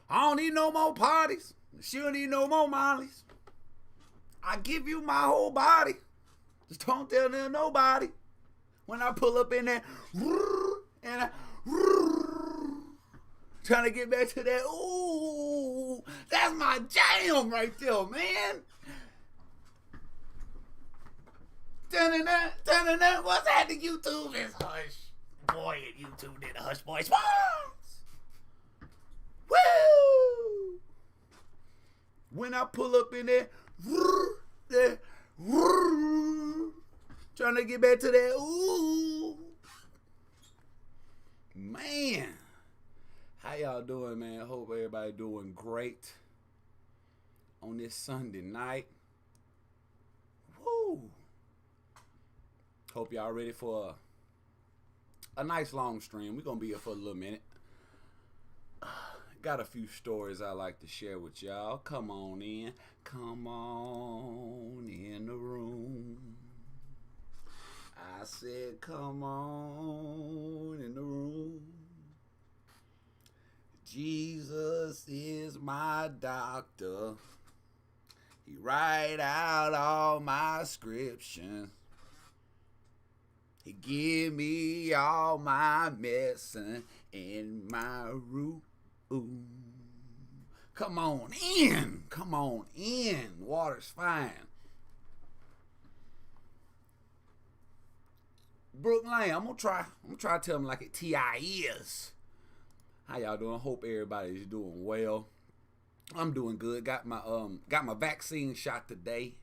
I don't need no more parties. She don't need no more mollies. I give you my whole body. Just don't tell nobody. When I pull up in there, and I trying to get back to that, ooh, that's my jam right there, man. Dun-dun-dun. What's happening, YouTube? It's Hush Boy at YouTube did a Hush Boy Sports. Woo! When I pull up in there, trying to get back to that, ooh. Man. How y'all doing, man? I hope everybody doing great on this Sunday night. Woo! Hope y'all ready for a nice long stream. We're going to be here for a little minute. Got a few stories I like to share with y'all. Come on in. Come on in the room. I said, come on in the room. Jesus is my doctor. He write out all my scriptures. He give me all my medicine in my room. Come on in. Come on in. Water's fine. Brooke Lane, I'm gonna try to tell them like it T.I. is. How y'all doing? Hope everybody's doing well. I'm doing good. Got my vaccine shot today.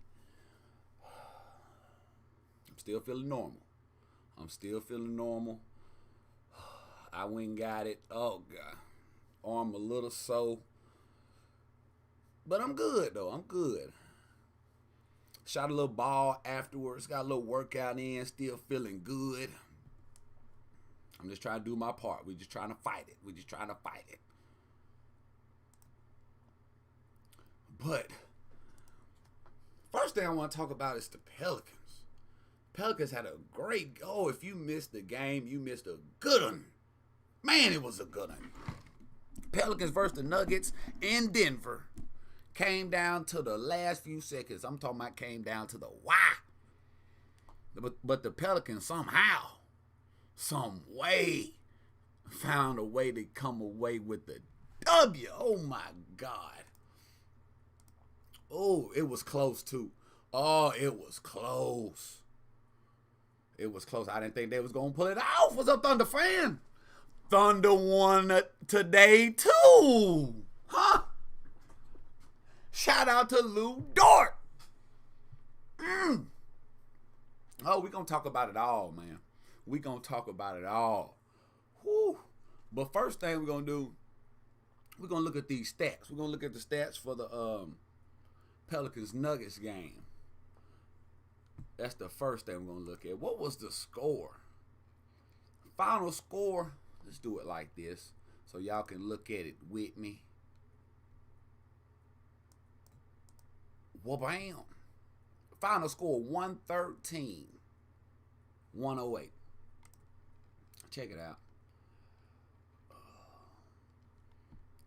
I'm still feeling normal. I went and got it. Oh God. Arm a little sore. But I'm good though. I'm good. Shot a little ball afterwards. Got a little workout in. Still feeling good. I'm just trying to do my part. We're just trying to fight it. But first thing I want to talk about is the Pelicans. Pelicans had a great go. If you missed the game, you missed a good one. Man, it was a good one. Pelicans versus the Nuggets in Denver. Came down to the last few seconds. I'm talking about came down to the why. But the Pelicans somehow, some way, found a way to come away with the W. Oh, my God. Oh, it was close, too. Oh, it was close. I didn't think they was going to pull it off. What's up, Thunder fan? Thunder won today, too. Huh? Shout out to Lou Dort. Oh, we're going to talk about it all, man. We're going to talk about it all. Whew. But first thing we're going to do, we're going to look at these stats. We're going to look at the stats for the Pelicans-Nuggets game. That's the first thing we're going to look at. What was the score? Final score, let's do it like this so y'all can look at it with me. Wha-bam. Final score 113-108. Check it out.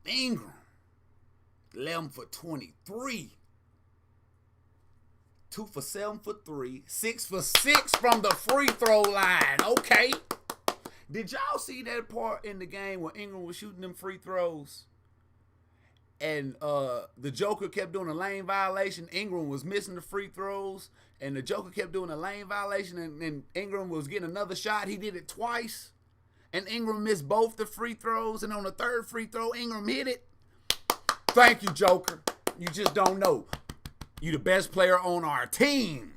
Ingram 11 for 23. 2 for 7 for 3. 6 for 6 from the free throw line. Okay. Did y'all see that part in the game where Ingram was shooting them free throws? And the Joker kept doing a lane violation. Ingram was missing the free throws. And the Joker kept doing a lane violation. And Ingram was getting another shot. He did it twice. And Ingram missed both the free throws. And on the third free throw, Ingram hit it. Thank you, Joker. You just don't know. You the best player on our team.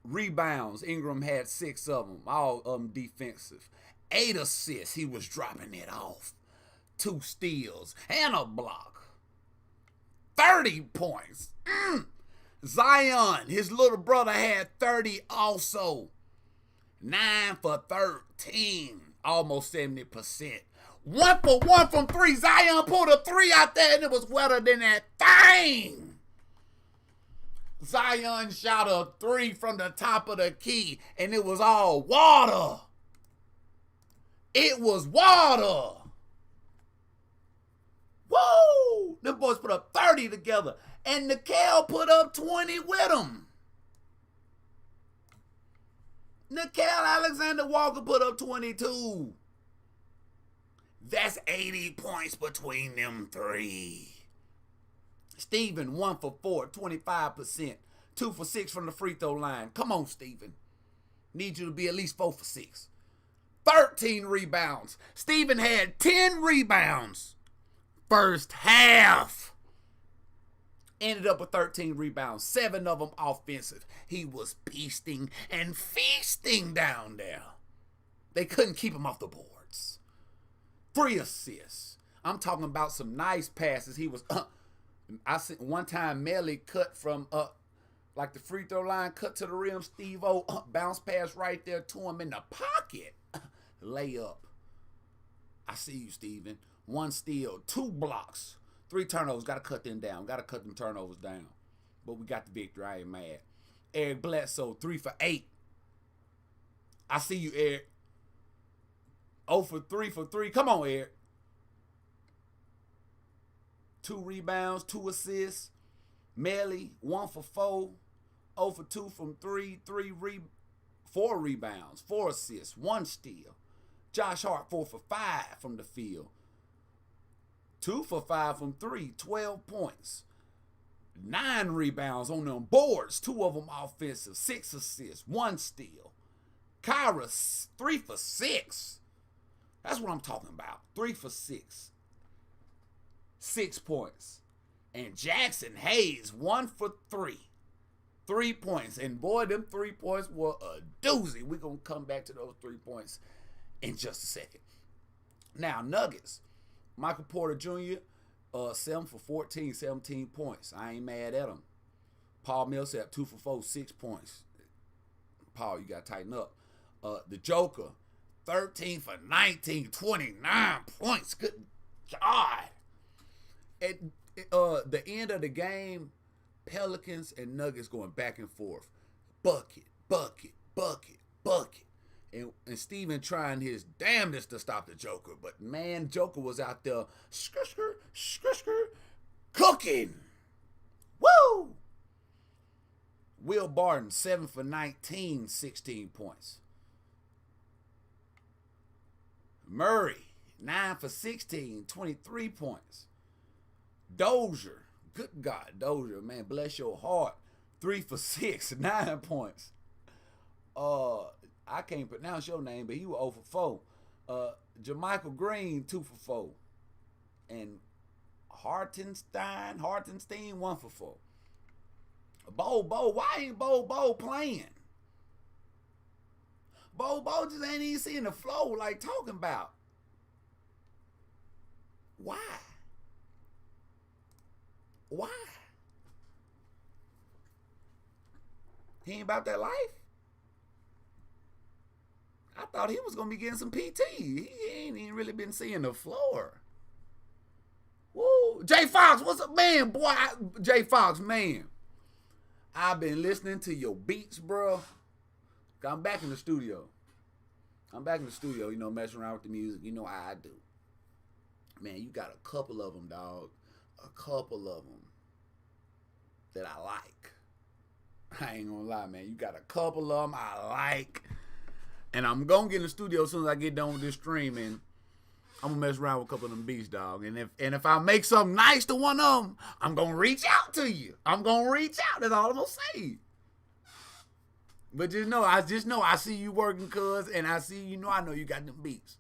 Rebounds. Ingram had 6 of them. All of them defensive. 8 assists. He was dropping it off. 2 steals and a block. 30 points. Zion, his little brother, had 30 also. 9 for 13. Almost 70%. 1 for 1 from 3. Zion pulled a 3 out there and it was wetter than that thing. Zion shot a 3 from the top of the key and it was all water. It was water. Woo! Them boys put up 30 together. And Nickel put up 20 with them. Nickel Alexander-Walker put up 22. That's 80 points between them three. Steven, 1 for 4, 25%. 2 for 6 from the free throw line. Come on, Steven. Need you to be at least 4 for 6. 13 rebounds. Steven had 10 rebounds. First half. Ended up with 13 rebounds. 7 of them offensive. He was beasting and feasting down there. They couldn't keep him off the boards. 3 assists. I'm talking about some nice passes. He was I seen one time Melly cut from like the free throw line, cut to the rim. Steve-O bounce pass right there to him in the pocket. Layup. I see you, Steven. 1 steal, 2 blocks, 3 turnovers. Got to cut them down. Got to cut them turnovers down. But we got the victory. I ain't mad. Eric Bledsoe, 3 for 8. I see you, Eric. 0 for 3. Come on, Eric. 2 rebounds, 2 assists. Melly, 1 for 4. 0 for 2 from 3. 4 rebounds, 4 assists, 1 steal. Josh Hart, 4 for 5 from the field. 2 for 5 from 3, 12 points. 9 rebounds on them boards, 2 of them offensive, 6 assists, 1 steal. Kyra, 3 for 6. That's what I'm talking about. 3 for 6. 6 points. And Jackson Hayes, 1 for 3. 3 points. And boy, them 3 points were a doozy. We're going to come back to those 3 points in just a second. Now, Nuggets. Michael Porter Jr., 7 for 14, 17 points. I ain't mad at him. Paul Millsap, 2 for 4, 6 points. Paul, you got to tighten up. The Joker, 13 for 19, 29 points. Good God. At the end of the game, Pelicans and Nuggets going back and forth. Bucket. And Steven trying his damnedest to stop the Joker. But, man, Joker was out there cooking. Woo! Will Barton, 7 for 19, 16 points. Murray, 9 for 16, 23 points. Dozier, good God, Dozier, man, bless your heart. 3 for 6, 9 points. I can't pronounce your name, but he was 0 for 4. Jermichael Green, 2 for 4. And Hartenstein, 1 for 4. Bo, why ain't Bo playing? Bo just ain't even seeing the flow like talking about. Why? He ain't about that life? I thought he was going to be getting some PT. He ain't even really been seeing the floor. Woo. Jay Fox, what's up, man? Boy, Jay Fox, man. I've been listening to your beats, bro. I'm back in the studio. You know, messing around with the music. You know how I do. Man, you got a couple of them, dog. A couple of them that I like. I ain't gonna lie, man. You got a couple of them I like. And I'm gonna get in the studio as soon as I get done with this stream, and I'm gonna mess around with a couple of them beats, dog. And if I make something nice to one of them, I'm gonna reach out to you. That's all I'm gonna say. But I see you working, cuz, and I know you got them beats.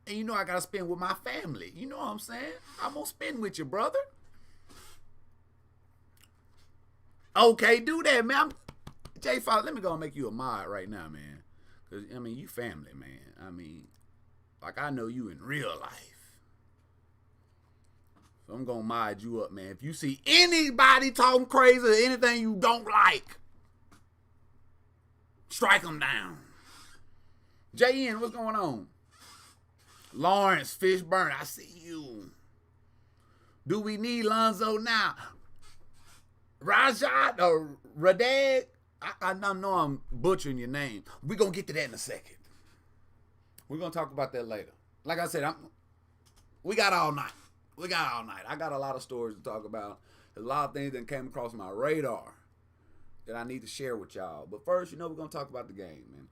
And you know I gotta spend with my family. You know what I'm saying? I'm gonna spend with you, brother. Okay, do that, man. Jay Fox, let me go and make you a mod right now, man. Because, I mean, you family, man. I mean, like I know you in real life. So I'm going to mod you up, man. If you see anybody talking crazy or anything you don't like, strike them down. JN, what's going on? Lawrence Fishburne, I see you. Do we need Lonzo now? Rajat or Radag? I know I'm butchering your name. We're going to get to that in a second. We're going to talk about that later. Like I said, we got all night. We got all night. I got a lot of stories to talk about. There's a lot of things that came across my radar that I need to share with y'all. But first, we're going to talk about the game, man.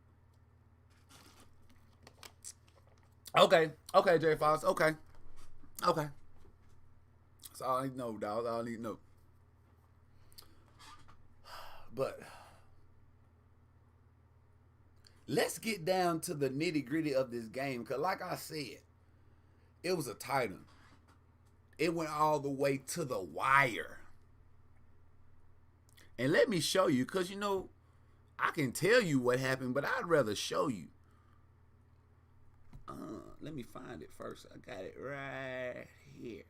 Okay, Jay Fox. Okay. That's all I need to know, dog. That's all I need to know. But let's get down to the nitty-gritty of this game. Because like I said, it was a tight one. It went all the way to the wire. And let me show you, because, I can tell you what happened, but I'd rather show you. Let me find it first. I got it right here.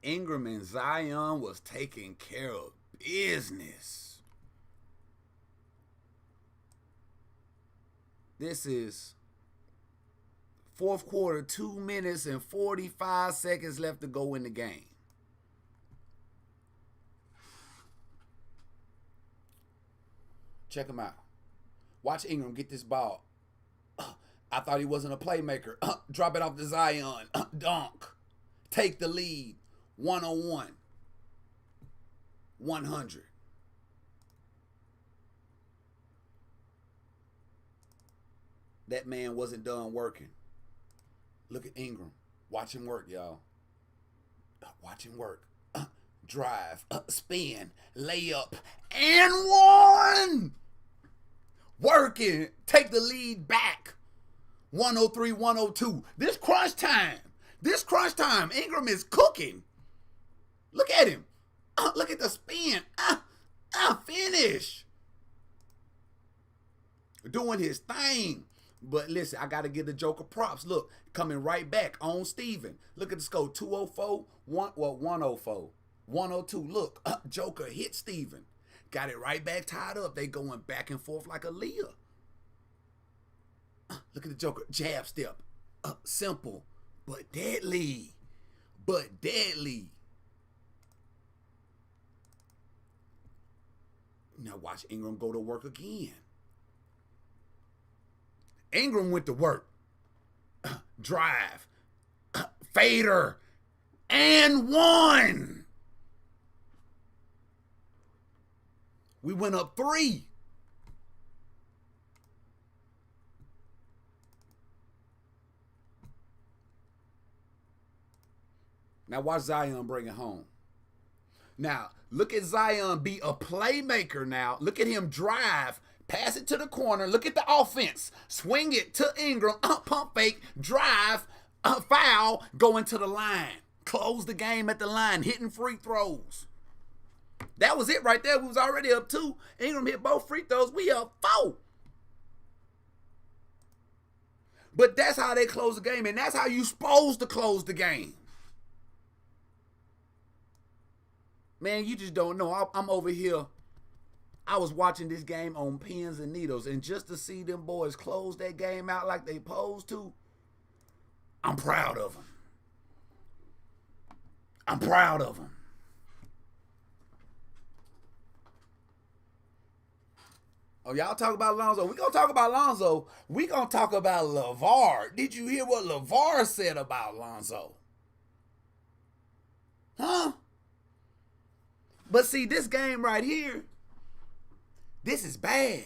Ingram and Zion was taking care of business. This is fourth quarter, 2 minutes and 45 seconds left to go in the game. Check him out. Watch Ingram get this ball. I thought he wasn't a playmaker. Drop it off to Zion. Dunk. Take the lead. 101. 100. That man wasn't done working. Look at Ingram. Watch him work, y'all. Watch him work. Drive. Spin. Layup. And one! Working. Take the lead back. 103, 102. This crunch time. Ingram is cooking. Look at him. Look at the spin. Finish. Doing his thing. But listen, I got to give the Joker props. Look, coming right back on Steven. Look at the score. 204, 104. 102. Look, Joker hit Steven. Got it right back tied up. They going back and forth like a Leah. Look at the Joker. Jab step. Simple, but deadly. Now watch Ingram go to work again. Ingram went to work. Drive. Fader. And one. We went up 3. Now watch Zion bring it home. Now, look at Zion be a playmaker now. Look at him drive. Pass it to the corner. Look at the offense. Swing it to Ingram. Pump fake. Drive. Foul. Go into the line. Close the game at the line. Hitting free throws. That was it right there. We was already up 2. Ingram hit both free throws. We up 4. But that's how they close the game. And that's how you supposed to close the game. Man, you just don't know. I'm over here. I was watching this game on pins and needles. And just to see them boys close that game out like they supposed to, I'm proud of them. Oh, y'all talk about Lonzo. We're going to talk about Lonzo. We're going to talk about LaVar. Did you hear what LaVar said about Lonzo? Huh? But see, this game right here, this is bad.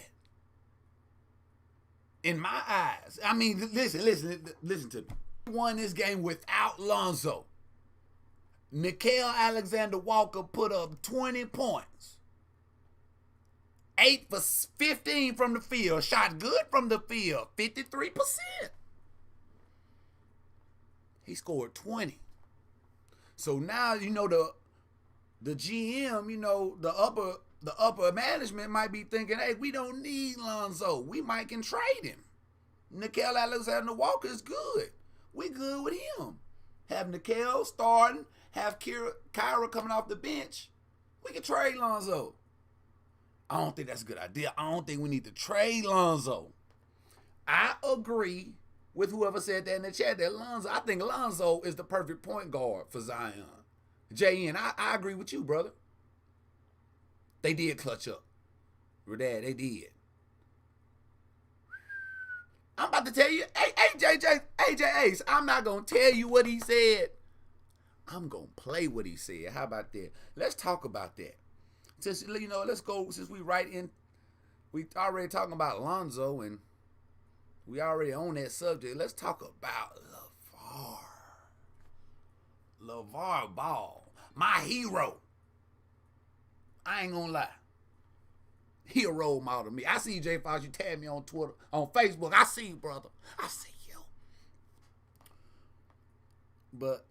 In my eyes. I mean, listen to me. Won this game without Lonzo. Nickeil Alexander-Walker put up 20 points. 8 for 15 from the field. Shot good from the field. 53%. He scored 20. So now, the GM, the upper management might be thinking, hey, we don't need Lonzo. We might can trade him. Nickeil Alexander-Walker is good. We good with him. Have Nickeil starting, have Kyra coming off the bench. We can trade Lonzo. I don't think that's a good idea. I don't think we need to trade Lonzo. I agree with whoever said that in the chat that I think Lonzo is the perfect point guard for Zion. JN, I agree with you, brother. They did clutch up. Dad, they did. about to tell you. AJ Ace, I'm not going to tell you what he said. I'm going to play what he said. How about that? Let's talk about that. Since, let's go, since we already talking about Lonzo and we already on that subject, let's talk about LaVar Ball, my hero. I ain't gonna lie. He a role model to me. I see you, J. Fox. You tag me on Twitter, on Facebook. I see you, brother. I see you. But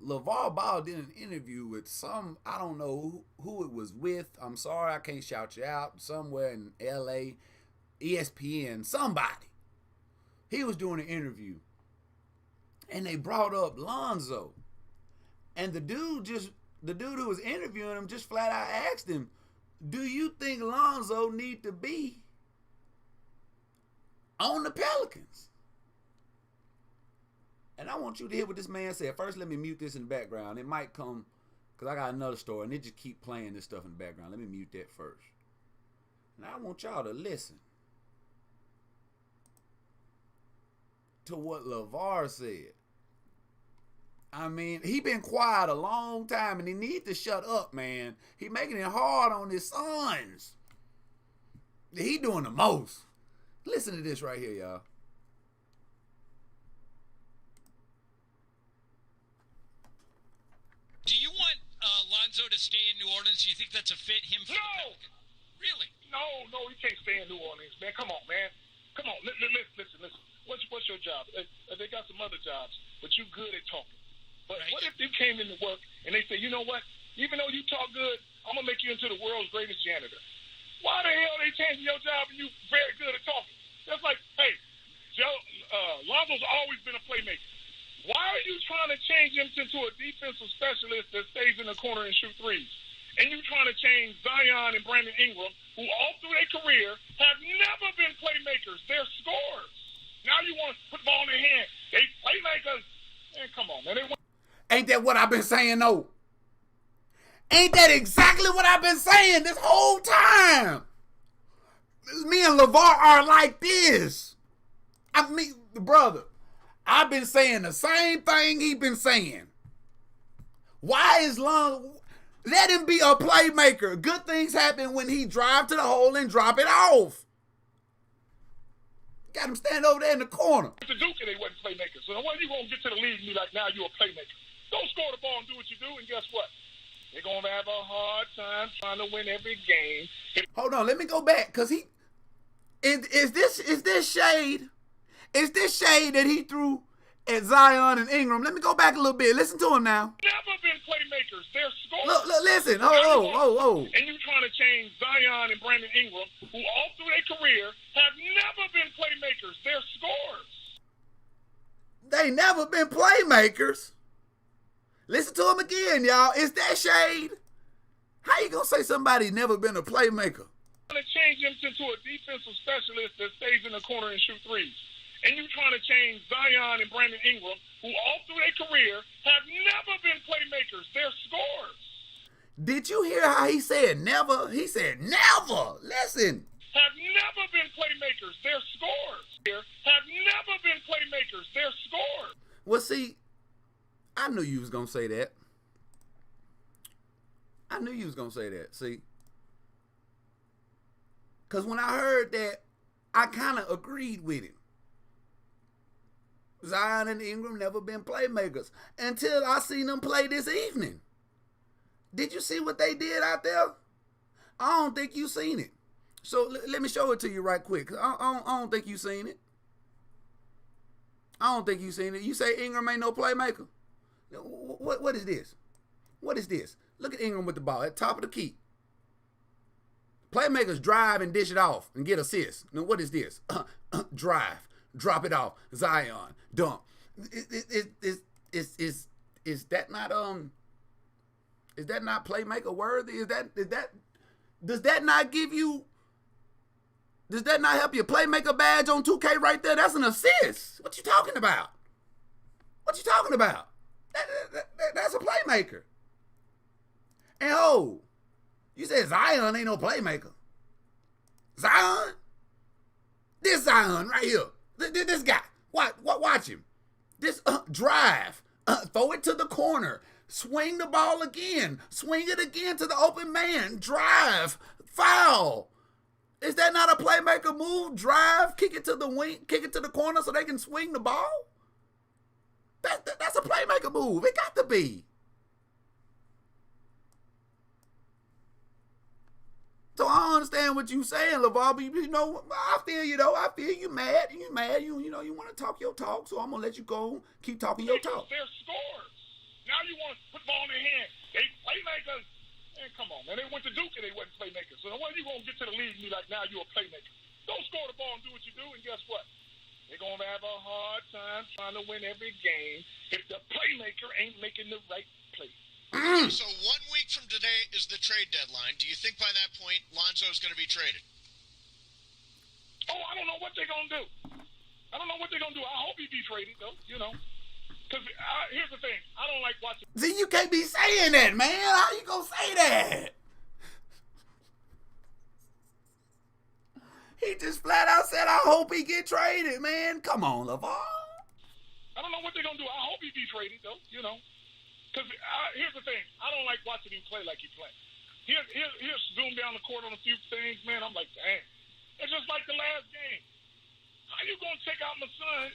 LaVar Ball did an interview with I don't know who it was with. I'm sorry, I can't shout you out. Somewhere in LA, ESPN, somebody. He was doing an interview. And they brought up Lonzo. And the dude who was interviewing him just flat out asked him, do you think Lonzo need to be on the Pelicans? And I want you to hear what this man said. First, let me mute this in the background. It might come, because I got another story, and they just keep playing this stuff in the background. Let me mute that first. And I want y'all to listen to what LaVar said. I mean, he been quiet a long time, and he need to shut up, man. He making it hard on his sons. He doing the most. Listen to this right here, y'all. Do you want Lonzo to stay in New Orleans? Do you think that's a fit him for the Pelicans? Really? No, he can't stay in New Orleans, man. Come on, man. Come on. Listen. What's your job? They got some other jobs, but you good at talking. But right. What if you came into work and they say, you know what? Even though you talk good, I'm going to make you into the world's greatest janitor. Why the hell are they changing your job and you very good at talking? That's like, hey, Lonzo's always been a playmaker. Why are you trying to change him into a defensive specialist that stays in the corner and shoot threes? And you trying to change Zion and Brandon Ingram, who all through their career have never been playmakers. They're scorers. Now you want to put the ball in their hand. They playmakers. Man, come on, man. Ain't that what I've been saying, though? Ain't that exactly what I've been saying this whole time? Me and LaVar are like this. I mean, brother, I've been saying the same thing he been saying. Why is Lonzo? Let him be a playmaker. Good things happen when he drive to the hole and drop it off. Got him stand over there in the corner. The Duke, they wasn't playmakers. So when you gonna get to the league and be like, now you're a playmaker? Don't score the ball and do what you do, and guess what? They're going to have a hard time trying to win every game. Hold on, let me go back, because is this shade? Is this shade that he threw at Zion and Ingram? Let me go back a little bit. Listen to him now. Never been playmakers. They're scorers. Look, listen. Oh. And you trying to change Zion and Brandon Ingram, who all through their career have never been playmakers. They're scorers. They never been playmakers. Listen to him again, y'all. Is that shade? How you gonna say somebody never been a playmaker? Trying to change him into a defensive specialist that stays in the corner and shoot threes. And you trying to change Zion and Brandon Ingram, who all through their career have never been playmakers. They're scorers. Did you hear how he said never? He said never. Listen. Have never been playmakers. They're scorers. Have never been playmakers. They're scorers. Well, see, I knew you was going to say that. I knew you was going to say that, see. Because when I heard that, I kind of agreed with him. Zion and Ingram never been playmakers until I seen them play this evening. Did you see what they did out there? I don't think you seen it. So let me show it to you right quick. I don't think you seen it. I don't think you seen it. You say Ingram ain't no playmaker? What is this? What is this? Look at Ingram with the ball at the top of the key. Playmakers drive and dish it off and get assists. Now what is this? Drive, drop it off, Zion, dunk. Is that not playmaker worthy? Does that not give you? Does that not help your playmaker badge on 2K right there? That's an assist. What you talking about? What you talking about? That's a playmaker. And you said Zion ain't no playmaker. Zion? This Zion right here. This guy, watch him. This drive, throw it to the corner, swing the ball again, swing it again to the open man, drive, foul. Is that not a playmaker move? Drive, kick it to the wing, kick it to the corner so they can swing the ball? That's a playmaker move. It got to be. So I don't understand what you saying, LaVar, but you know, I feel you though. I feel you mad. You mad. You know, you want to talk your talk, so I'm going to let you go keep talking your talk. They're scores. Now you want to put the ball in their hand. They playmakers. Man, come on, man. They went to Duke and they wasn't playmakers. So when you going to get to the league and be like, now you're a playmaker? Don't score the ball and do what you do, and guess what? They're going to have a hard time trying to win every game if the playmaker ain't making the right play. So 1 week from today is the trade deadline. Do you think by that point Lonzo is going to be traded? Oh, I don't know what they're going to do. I don't know what they're going to do. I hope he be traded, though, you know. Because here's the thing. I don't like watching. See, you can't be saying that, man. How you going to say that? He just flat out said, I hope he get traded, man. Come on, LaVar. I don't know what they're going to do. I hope he be traded, though, you know. Because here's the thing. I don't like watching him play like he play. He'll zoom down the court on a few things, man. I'm like, dang. It's just like the last game. How you going to take out my son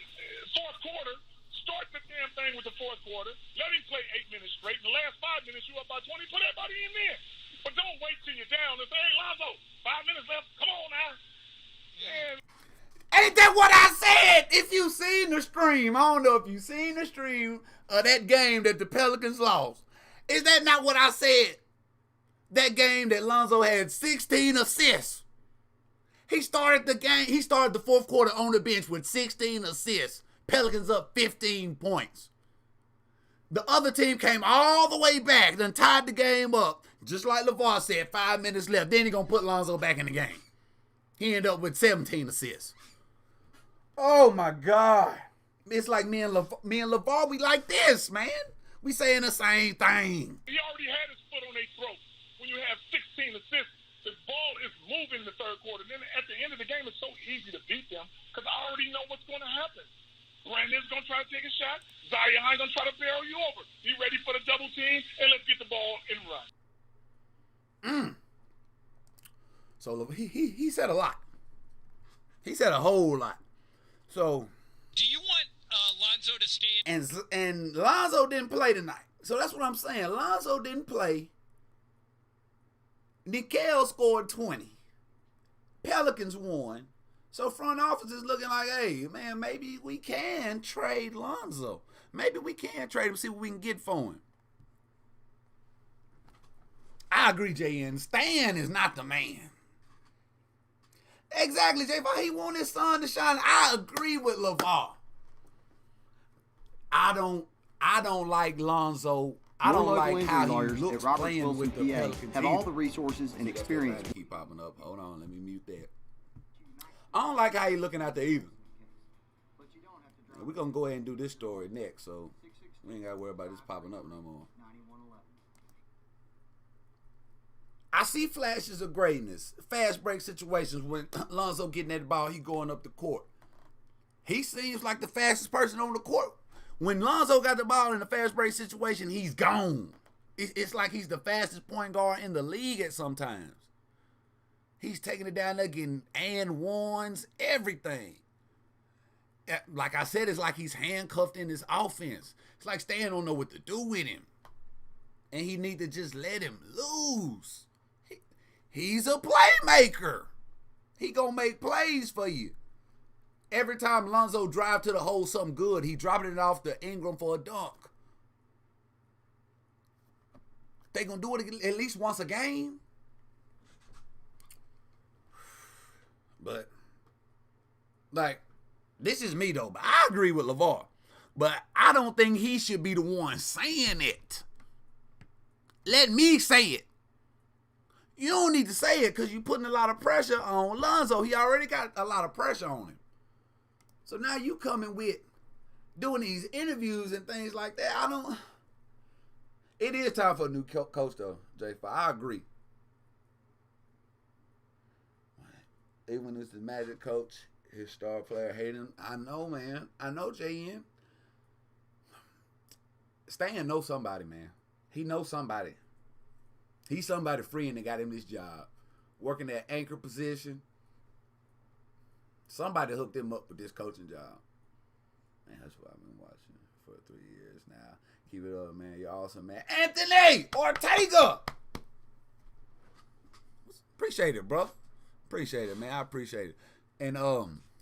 fourth quarter, start the damn thing with the fourth quarter, let him play 8 minutes straight, in the last 5 minutes you up by 20, put everybody in there. But don't wait till you're down and say, hey, Lonzo, 5 minutes left. Come on now. Man. Ain't that what I said? If you seen the stream, I don't know if you seen the stream of that game that the Pelicans lost. Is that not what I said? That game that Lonzo had 16 assists. He started the game. He started the fourth quarter on the bench with 16 assists. Pelicans up 15 points. The other team came all the way back, then tied the game up. Just like LaVar said, 5 minutes left. Then he going to put Lonzo back in the game. He ended up with 17 assists. Oh, my God. It's like me and LaVar, we like this, man. We saying the same thing. He already had his foot on their throat. When you have 16 assists, the ball is moving in the third quarter. Then at the end of the game, it's so easy to beat them because I already know what's going to happen. Brandon's going to try to take a shot. Zion going to try to barrel you over. Be ready for the double team, and let's get the ball and run. So he said a lot. He said a whole lot. So, do you want Lonzo to stay in? And Lonzo didn't play tonight. So that's what I'm saying. Lonzo didn't play. Nickel scored 20. Pelicans won. So front office is looking like, hey, man, maybe we can trade Lonzo. Maybe we can trade him, see what we can get for him. I agree, JN. Stan is not the man. Exactly, J5. He want his son to shine. I agree with LaVar. I don't like Lonzo. I don't like how he looks playing with the Pelicans. Have all the resources and experience. Keep popping up. Hold on, let me mute that. I don't like how he looking out there either. We're gonna go ahead and do this story next, so we ain't gotta worry about this popping up no more. I see flashes of greatness, fast break situations when Lonzo getting that ball, he going up the court. He seems like the fastest person on the court. When Lonzo got the ball in a fast break situation, he's gone. It's like he's the fastest point guard in the league at sometimes. He's taking it down there, getting and ones, everything. Like I said, it's like he's handcuffed in his offense. It's like Stan don't know what to do with him. And he need to just let him loose. He's a playmaker. He gonna make plays for you. Every time Lonzo drive to the hole something good, he dropping it off to Ingram for a dunk. They gonna do it at least once a game. But, like, this is me though, but I agree with LaVar. But I don't think he should be the one saying it. Let me say it. You don't need to say it because you're putting a lot of pressure on Lonzo. He already got a lot of pressure on him. So now you coming with doing these interviews and things like that. It is time for a new coach though, J5. I agree. Even when it's the Magic coach, His star player hated him. I know, man. I know, JN. Stan knows somebody, man. He knows somebody. He's somebody freeing that got him this job. Working that anchor position. Somebody hooked him up with this coaching job. Man, that's what I've been watching for 3 years now. Keep it up, man. You're awesome, man. Anthony Ortega! Appreciate it, bro. Appreciate it, man. I appreciate it. And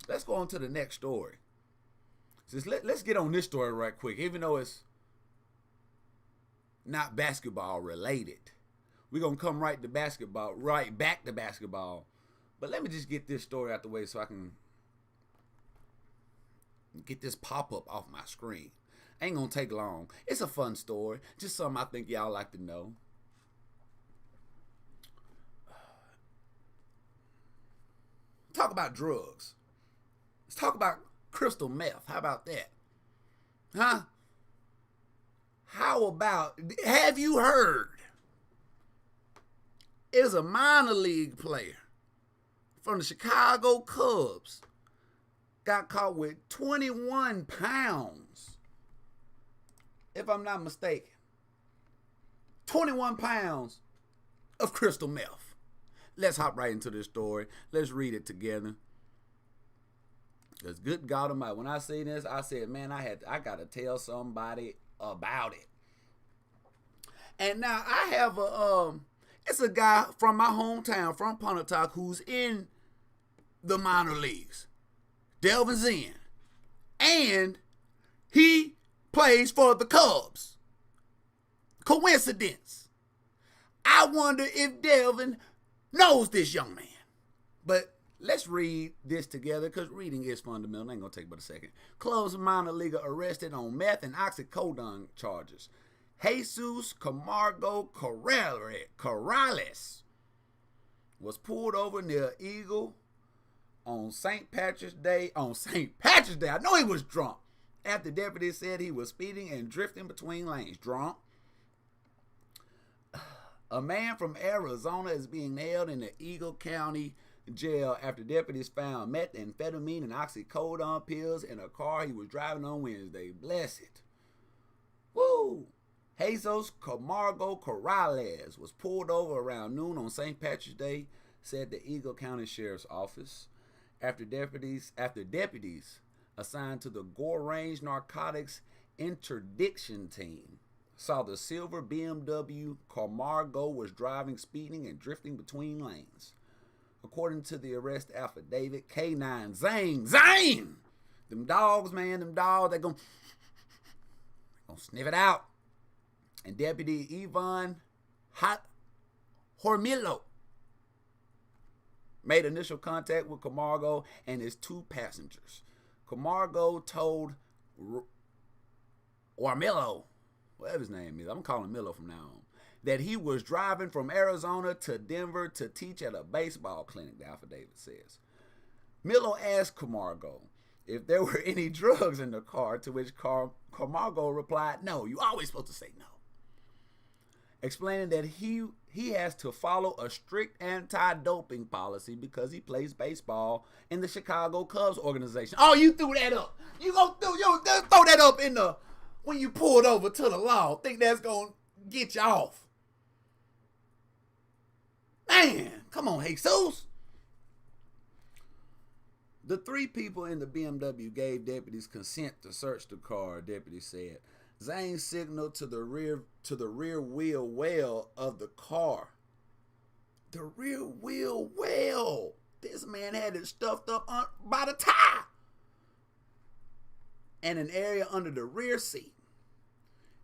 let's go on to the next story. Let's get on this story right quick, even though it's not basketball related. We're going to come right back to basketball. But let me just get this story out the way so I can get this pop-up off my screen. Ain't going to take long. It's a fun story. Just something I think y'all like to know. Talk about drugs. Let's talk about crystal meth. How about that? Huh? How about, have you heard? Is a minor league player from the Chicago Cubs got caught with 21 pounds, if I'm not mistaken. 21 pounds of crystal meth. Let's hop right into this story. Let's read it together. Because good God Almighty, when I see this, I said, man, I got to tell somebody about it. And now I have it's a guy from my hometown, from Pontotoc, who's in the minor leagues. Delvin Zen. And he plays for the Cubs. Coincidence. I wonder if Delvin knows this young man. But let's read this together because reading is fundamental. It ain't going to take but a second. Cubs minor leaguer arrested on meth and oxycodone charges. Jesus Camargo Corrales was pulled over near Eagle on St. Patrick's Day. I know he was drunk. After deputies said he was speeding and drifting between lanes. Drunk. A man from Arizona is being held in the Eagle County jail after deputies found methamphetamine and oxycodone pills in a car he was driving on Wednesday. Bless it. Woo! Jesus Camargo Corrales was pulled over around noon on St. Patrick's Day, said the Eagle County Sheriff's Office. After deputies assigned to the Gore Range Narcotics Interdiction Team saw the silver BMW Camargo was driving, speeding, and drifting between lanes. According to the arrest affidavit, K9 Zane! Them dogs, man, they gonna sniff it out. And Deputy Ivan Hormillo made initial contact with Camargo and his two passengers. Camargo told Hormillo, whatever his name is, I'm calling Milo from now on, that he was driving from Arizona to Denver to teach at a baseball clinic, the affidavit says. Milo asked Camargo if there were any drugs in the car, to which Camargo replied, no, you always supposed to say no. Explaining that he has to follow a strict anti-doping policy because he plays baseball in the Chicago Cubs organization. Oh, you threw that up. You throw that up in the, when you pulled over to the law. Think that's going to get you off. Man, come on, Jesus. The three people in the BMW gave deputies consent to search the car, deputies said. Zane signaled to the rear wheel well of the car. The rear wheel well. This man had it stuffed up by the tire. And an area under the rear seat.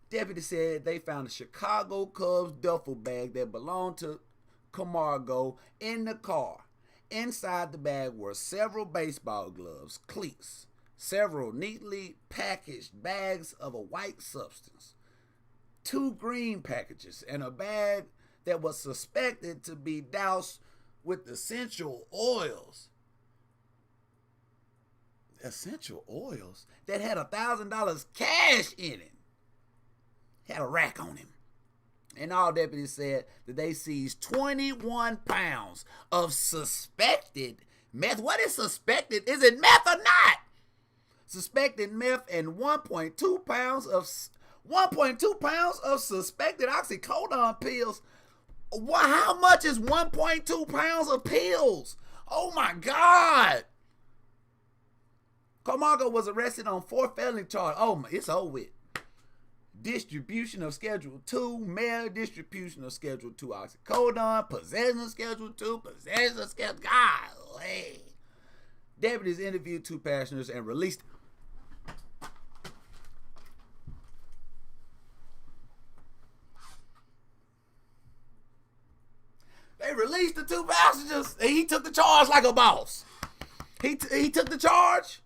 Deputy said they found a Chicago Cubs duffel bag that belonged to Camargo in the car. Inside the bag were several baseball gloves, cleats, several neatly packaged bags of a white substance, 2 green packages, and a bag that was suspected to be doused with essential oils. Essential oils that had $1,000 cash in it. Had a rack on him. And all deputies said that they seized 21 pounds of suspected Meth. What is suspected? Is it meth or not? Suspected meth and 1.2 pounds of suspected oxycodone pills. How much is 1.2 pounds of pills? Oh my God. Camargo was arrested on 4 felony charges. Oh, it's over with. Distribution of Schedule 2, mail distribution of Schedule 2 oxycodone, possession of Schedule 2, possession of Schedule... Golly. Deputies interviewed 2 passengers and released... They released the 2 passengers and he took the charge like a boss. He took the charge.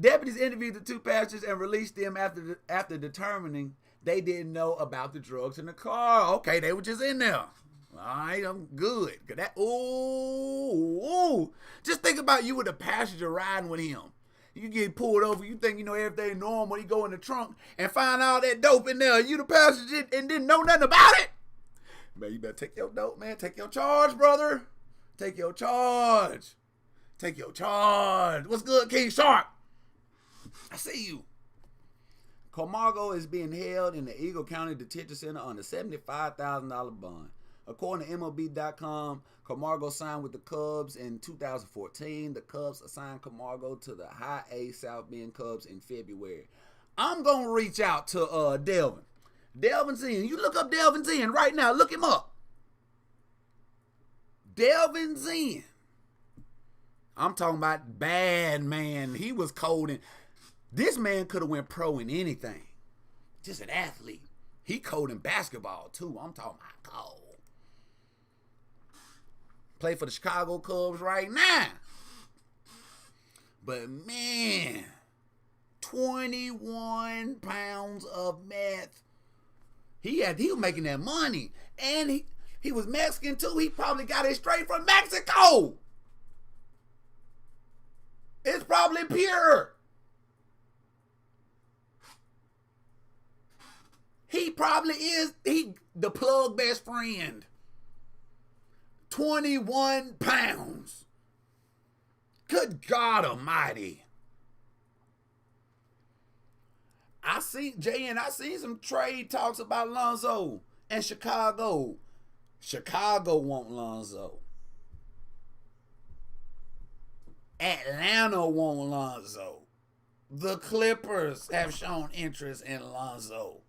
Deputies interviewed the 2 passengers and released them after determining they didn't know about the drugs in the car. Okay, they were just in there. All right, I'm good. Just think about you with a passenger riding with him. You get pulled over, you think you know everything normal. You go in the trunk and find all that dope in there. You the passenger and didn't know nothing about it. Man, you better take your dope, man. Take your charge, brother. Take your charge. Take your charge. What's good, King Shark? I see you. Camargo is being held in the Eagle County Detention Center on a $75,000 bond. According to MLB.com, Camargo signed with the Cubs in 2014. The Cubs assigned Camargo to the High A South Bend Cubs in February. I'm going to reach out to Delvin. Delvin Zinn. You look up Delvin Zinn right now. Look him up. Delvin Zinn. I'm talking about bad man. He was cold. This man could have went pro in anything. Just an athlete. He cold in basketball too. I'm talking about cold. Play for the Chicago Cubs right now. But man, 21 pounds of meth. He was making that money. And he was Mexican too. He probably got it straight from Mexico. It's probably pure. He probably is the plug best friend. 21 pounds. Good God Almighty. I seen some trade talks about Lonzo and Chicago. Chicago want Lonzo. Atlanta want Lonzo. The Clippers have shown interest in Lonzo.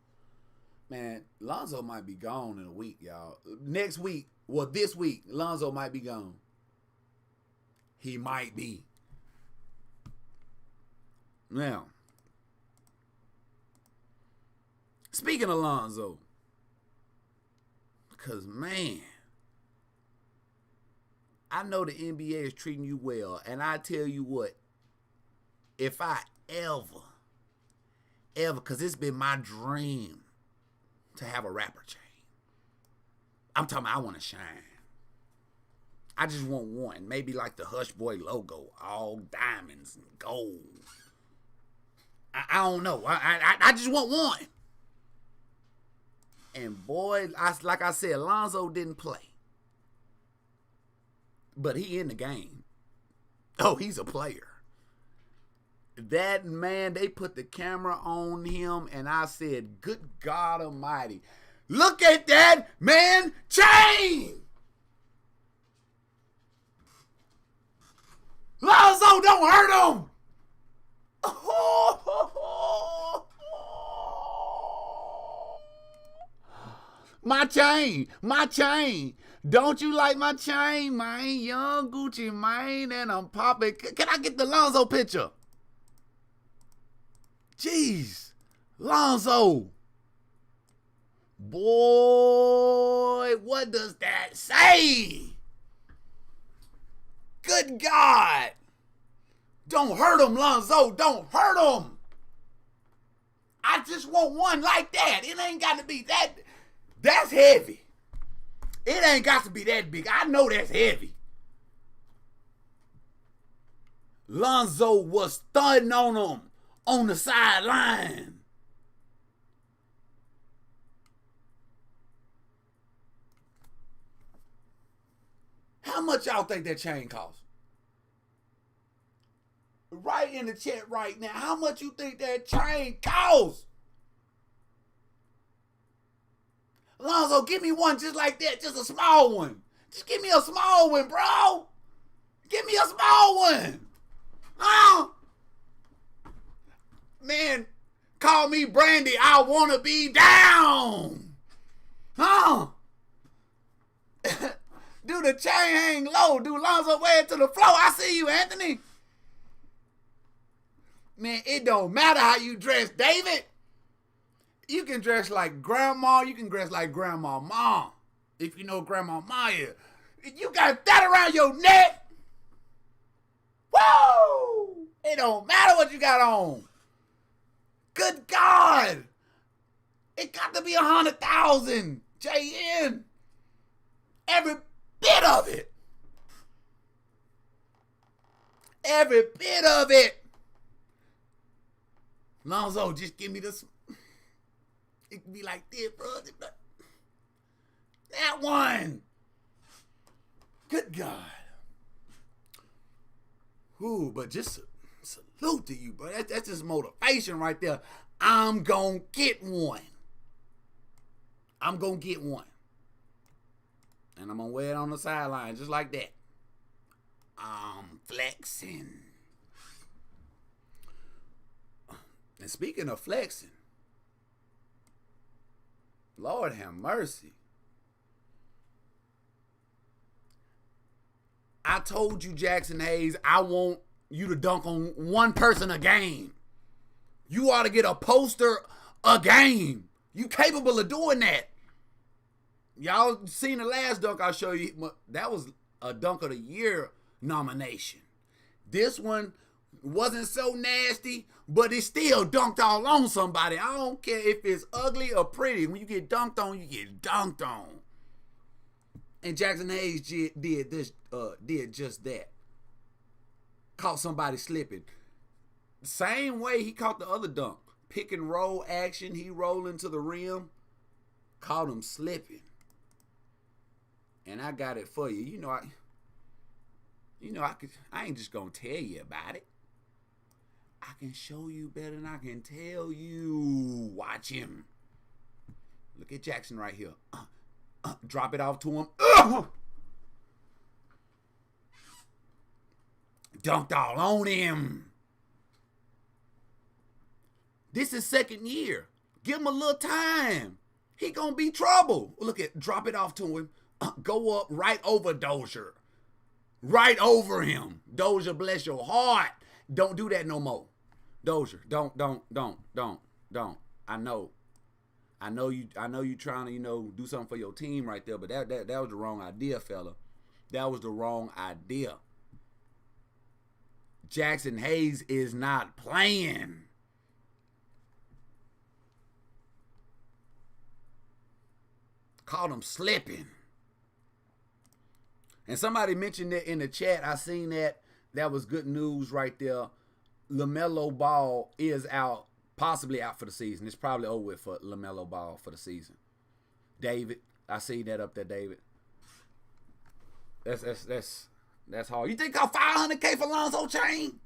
Man, Lonzo might be gone in a week, y'all. Next week, well, this week, Lonzo might be gone. He might be. Now, speaking of Lonzo, because, man, I know the NBA is treating you well, and I tell you what, if I ever, because it's been my dream to have a rapper chain. I'm talking about I want to shine. I just want one. Maybe like the Hush Boy logo. All diamonds and gold. I don't know. I just want one. And boy, like I said, Lonzo didn't play. But he in the game. Oh, he's a player. That man, they put the camera on him, and I said, good God Almighty, look at that man chain! Lonzo, don't hurt him! My chain. Don't you like my chain, man? Young Gucci, man, and I'm popping. Can I get the Lonzo picture? Jeez, Lonzo. Boy, what does that say? Good God. Don't hurt him, Lonzo. Don't hurt him. I just want one like that. It ain't got to be that. That's heavy. It ain't got to be that big. I know that's heavy. Lonzo was stunting on him on the sideline. How much y'all think that chain costs? Right in the chat right now. How much you think that chain costs? Lonzo, give me one just like that. Just a small one. Just give me a small one, bro. Give me a small one. Man, call me Brandy. I want to be down. Do the chain hang low? Do Lonzo wear it to the floor? I see you, Anthony. Man, it don't matter how you dress, David. You can dress like grandma. You can dress like grandma mom. If you know grandma Maya. You got that around your neck. Woo! It don't matter what you got on. Good God. It got to be 100,000. JN. Every bit of it. Every bit of it. Lonzo, just give me this. It can be like this, bro. That one. Good God. Ooh, but just salute to you, bro. That's just motivation right there. I'm going to get one. I'm going to get one. And I'm going to wear it on the sideline just like that. I'm flexing. And speaking of flexing, Lord have mercy. I told you, Jackson Hayes, I want you to dunk on one person a game. You ought to get a poster a game. You capable of doing that. Y'all seen the last dunk I showed you. That was a Dunk of the Year nomination. This one wasn't so nasty, but it still dunked all on somebody. I don't care if it's ugly or pretty. When you get dunked on, you get dunked on. And Jackson Hayes did just that. Caught somebody slipping. Same way he caught the other dunk. Pick and roll action. He rolling to the rim. Caught him slipping. And I got it for you. I ain't just gonna tell you about it. I can show you better than I can tell you. Watch him. Look at Jackson right here. Drop it off to him. Dunked all on him. This is second year. Give him a little time. He gonna be trouble. Look at, drop it off to him. Go up right over Dozier. Right over him. Dozier, bless your heart. Don't do that no more. Dozier, don't. I know you trying to, do something for your team right there, but that was the wrong idea, fella. That was the wrong idea. Jackson Hayes is not playing. Caught him slipping. And somebody mentioned that in the chat. I seen that. That was good news right there. LaMelo Ball is out, possibly out for the season. It's probably over with for LaMelo Ball for the season. David, I see that up there, David. That's hard. You think I $500K for Lonzo Chain?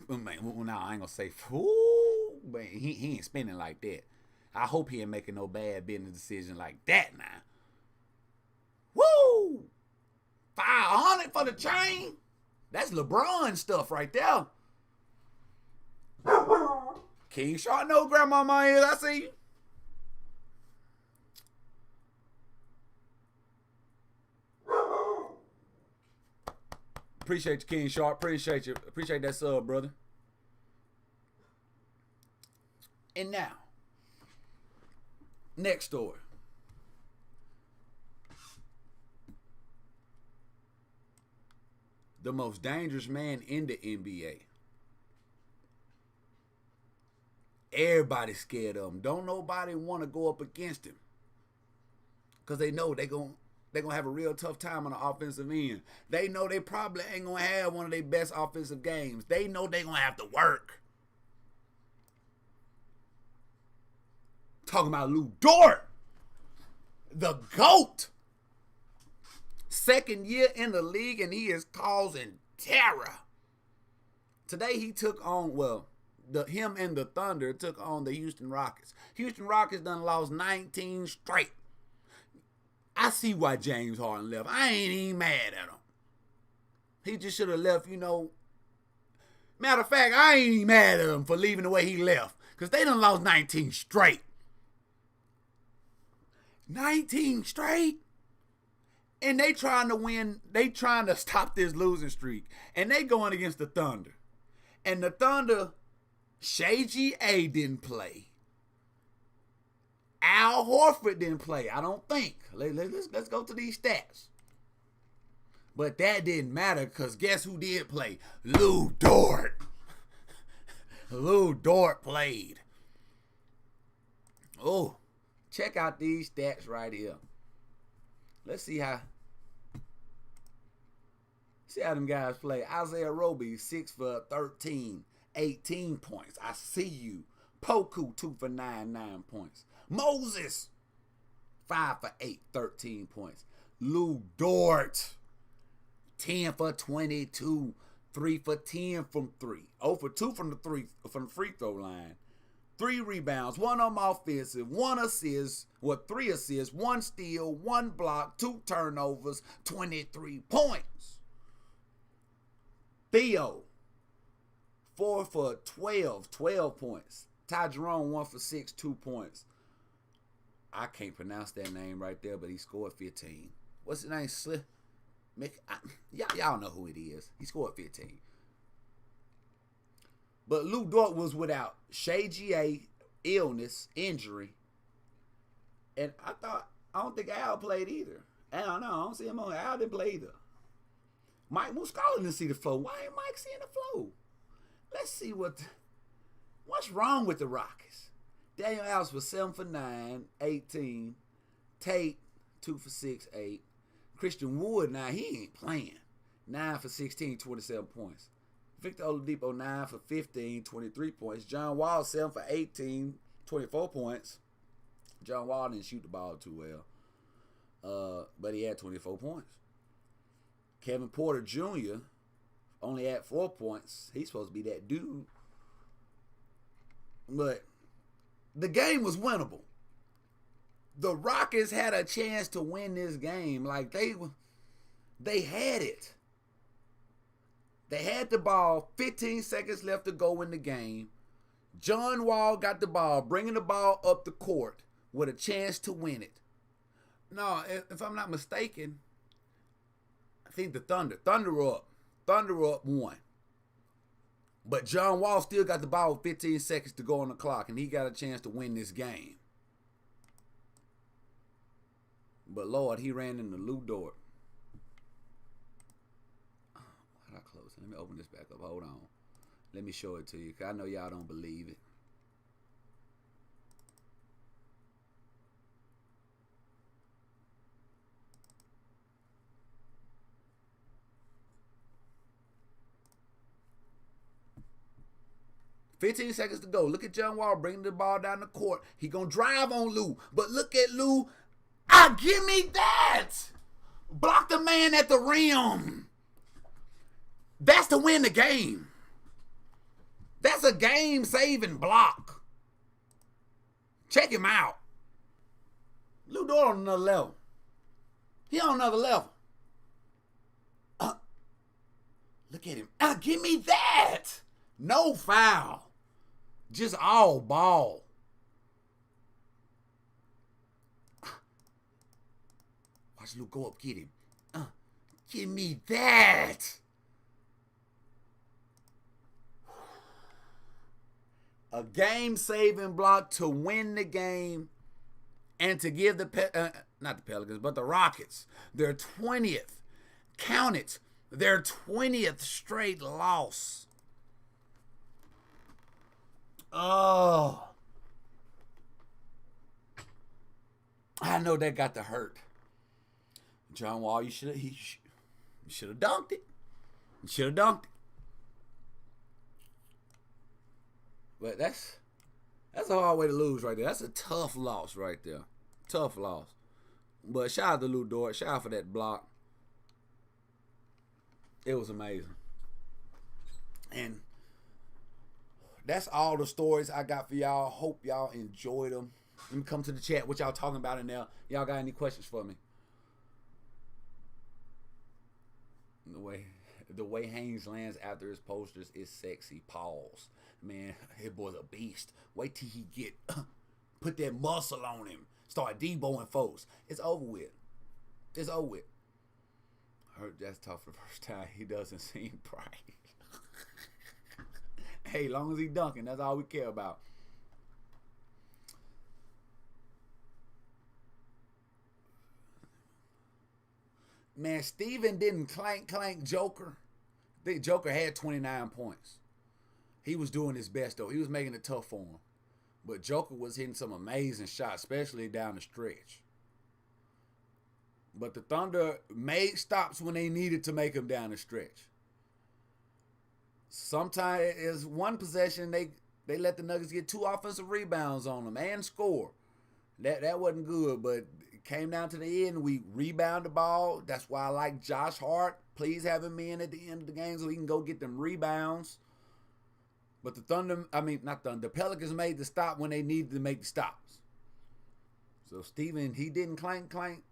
Man, no, I ain't gonna say. Ooh, man, he ain't spending like that. I hope he ain't making no bad business decision like that now. Woo! 500 for the chain? That's LeBron stuff right there. King Shark, no grandmama is. I see you. Appreciate you, King Shark. Appreciate you. Appreciate that sub, brother. And now, next story. The most dangerous man in the NBA. Everybody's scared of him. Don't nobody want to go up against him. Because they know they're going to have a real tough time on the offensive end. They know they probably ain't going to have one of their best offensive games. They know they're going to have to work. Talking about Lou Dort. The GOAT. second year in the league, and he is causing terror. Today he took on, him and the Thunder took on the Houston Rockets. Houston Rockets done lost 19 straight. I see why James Harden left. I ain't even mad at him. He just should have left, Matter of fact, I ain't even mad at him for leaving the way he left. Because they done lost 19 straight. 19 straight? And they trying to win. They trying to stop this losing streak. And they going against the Thunder. And the Thunder, Shea G.A. didn't play. Al Horford didn't play, I don't think. Let's go to these stats. But that didn't matter because guess who did play? Lou Dort. Lou Dort played. Oh, check out these stats right here. Let's see how them guys play. Isaiah Roby, 6 for 13, 18 points. I see you. Poku, 2 for 9, 9 points. Moses, 5 for 8, 13 points. Lou Dort, 10 for 22, 3 for 10 from 3. 0 for 2 from the free throw line. 3 rebounds, 1 on offensive, 1 assist, 3 assists, 1 steal, 1 block, 2 turnovers, 23 points. Theo, 4 for 12, 12 points. Ty Jerome, 1 for 6, 2 points. I can't pronounce that name right there, but he scored 15. What's his name? Y'all know who it is. He scored 15. But Lou Dort was without Shea G.A., illness, injury. And I don't think Al played either. I don't know. I don't see him on. Al didn't play either. Mike Muscala didn't see the flow. Why ain't Mike seeing the flow? Let's see what's wrong with the Rockets. Daniel House was 7 for 9, 18. Tate, 2 for 6, 8. Christian Wood, now he ain't playing. 9 for 16, 27 points. Victor Oladipo, 9 for 15, 23 points. John Wall, 7 for 18, 24 points. John Wall didn't shoot the ball too well. But he had 24 points. Kevin Porter Jr. only had 4 points. He's supposed to be that dude. But the game was winnable. The Rockets had a chance to win this game. Like they had it. They had the ball, 15 seconds left to go in the game. John Wall got the ball, bringing the ball up the court with a chance to win it. No, if I'm not mistaken, I think the Thunder were up 1. But John Wall still got the ball with 15 seconds to go on the clock, and he got a chance to win this game. But Lord, he ran into Lou Dort. How did I close it? Let me open this back up. Hold on. Let me show it to you, because I know y'all don't believe it. $15 seconds to go. Look at John Wall bringing the ball down the court. He gonna drive on Lou, but look at Lou. Give me that. Block the man at the rim. That's to win the game. That's a game-saving block. Check him out. Lou Dort on another level. He on another level. Look at him. Give me that. No foul. Just all ball. Watch Lou go up, get him. Give me that. A game-saving block to win the game and to give not the Pelicans, but the Rockets their 20th, count it, their 20th straight loss. Oh. I know that got to hurt. John Wall, you should have dunked it. You should have dunked it. But that's a hard way to lose right there. That's a tough loss right there. Tough loss. But shout out to Lou Dort. Shout out for that block. It was amazing. And that's all the stories I got for y'all. Hope y'all enjoyed them. Let me come to the chat. What y'all talking about in there? Y'all got any questions for me? The way Haynes lands after his posters is sexy. Pause. Man, his boy's a beast. Wait till he get put that muscle on him. Start deboing folks. It's over with. It's over with. Heard that's tough for the first time. He doesn't seem bright. Hey, long as he dunking, that's all we care about. Man, Steven didn't clank Joker. I think Joker had 29 points. He was doing his best, though. He was making it tough for him. But Joker was hitting some amazing shots, especially down the stretch. But the Thunder made stops when they needed to make them down the stretch. Sometimes it's one possession, they let the Nuggets get 2 offensive rebounds on them and score. That wasn't good, but it came down to the end. We rebound the ball. That's why I like Josh Hart. Please have him in at the end of the game so he can go get them rebounds. But the Pelicans made the stop when they needed to make the stops. So Steven, he didn't clank,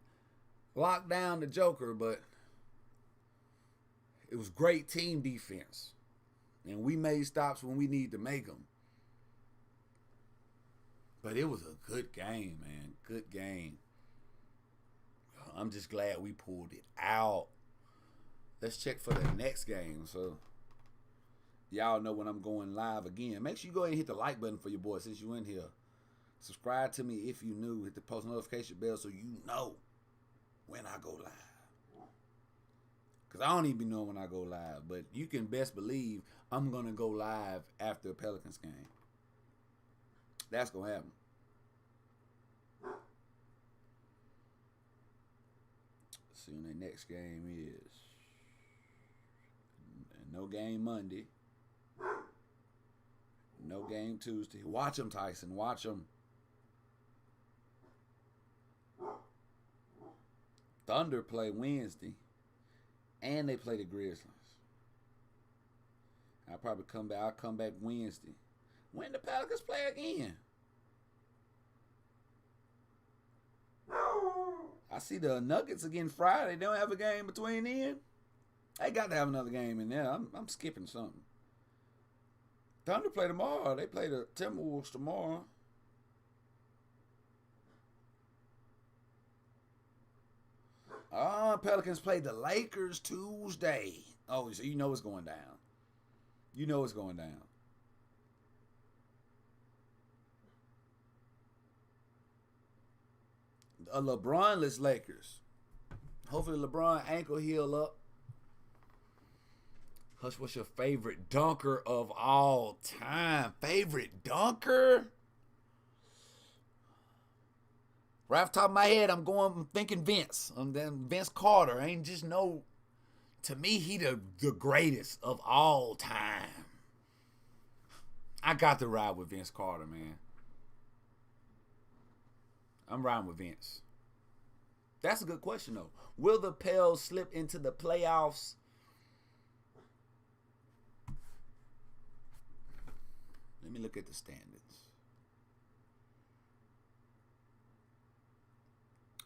lock down the Joker, but it was great team defense. And we made stops when we need to make them. But it was a good game, man. Good game. I'm just glad we pulled it out. Let's check for the next game. So y'all know when I'm going live again. Make sure you go ahead and hit the like button for your boy since you in here. Subscribe to me if you new. Hit the post notification bell so you know when I go live. Because I don't even know when I go live. But you can best believe I'm going to go live after a Pelicans game. That's going to happen. See when the next game is. No game Monday. No game Tuesday. Watch them, Tyson. Watch them. Thunder play Wednesday. And they play the Grizzlies. I'll probably come back. I'll come back Wednesday. When the Pelicans play again? I see the Nuggets again Friday. They don't have a game between then. They got to have another game in there. I'm skipping something. Thunder play tomorrow. They play the Timberwolves tomorrow. Pelicans play the Lakers Tuesday. Oh, so you know it's going down. You know it's going down. A LeBron-less Lakers. Hopefully LeBron ankle heal up. Hush, what's your favorite dunker of all time? Favorite dunker? Right off the top of my head, I'm thinking Vince. Then Vince Carter. I ain't just know. To me, he the greatest of all time. I got to ride with Vince Carter, man. I'm riding with Vince. That's a good question, though. Will the Pels slip into the playoffs? Let me look at the standings.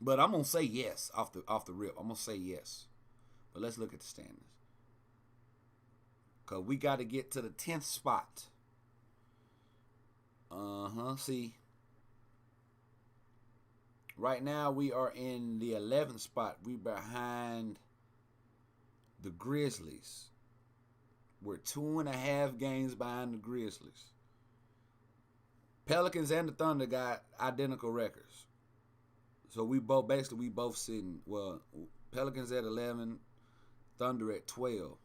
But I'm going to say yes off the rip. I'm going to say yes. But let's look at the standings. Because we got to get to the 10th spot. See. Right now we are in the 11th spot. We behind the Grizzlies. We're 2.5 games behind the Grizzlies. Pelicans and the Thunder got identical records. So we both sitting, well, Pelicans at 11, Thunder at 12.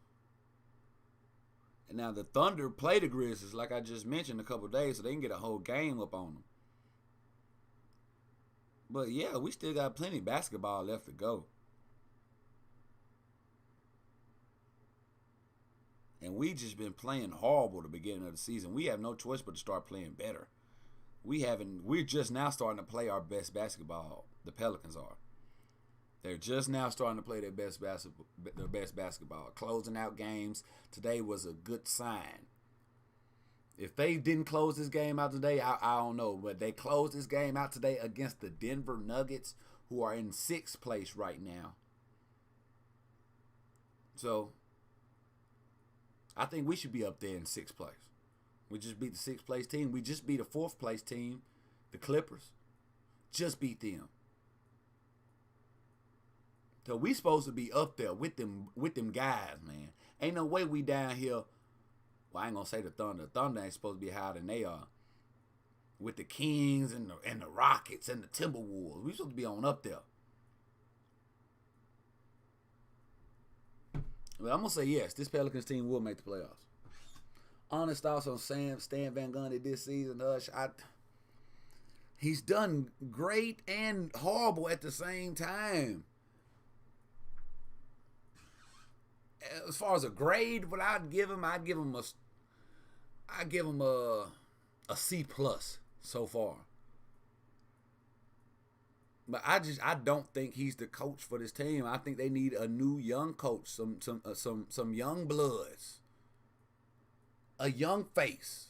And now the Thunder play the Grizzlies, like I just mentioned, a couple of days, so they can get a whole game up on them. But yeah, we still got plenty of basketball left to go. And we just been playing horrible at the beginning of the season. We have no choice but to start playing better. We're just now starting to play our best basketball. The Pelicans are. They're just now starting to play their best basketball. Closing out games today was a good sign. If they didn't close this game out today, I don't know. But they closed this game out today against the Denver Nuggets, who are in 6th place right now. So, I think we should be up there in 6th place. We just beat the 6th place team. We just beat a 4th place team, the Clippers. Just beat them. So we supposed to be up there with them guys, man. Ain't no way we down here. Well, I ain't gonna say the Thunder. The Thunder ain't supposed to be higher than they are. With the Kings and the Rockets and the Timberwolves. We supposed to be on up there. Well, I'm gonna say yes. This Pelicans team will make the playoffs. Honest thoughts on Stan Van Gundy this season, Hush. He's done great and horrible at the same time. As far as a grade, what I'd give him a C+ so far. But I don't think he's the coach for this team. I think they need a new young coach, some young bloods, a young face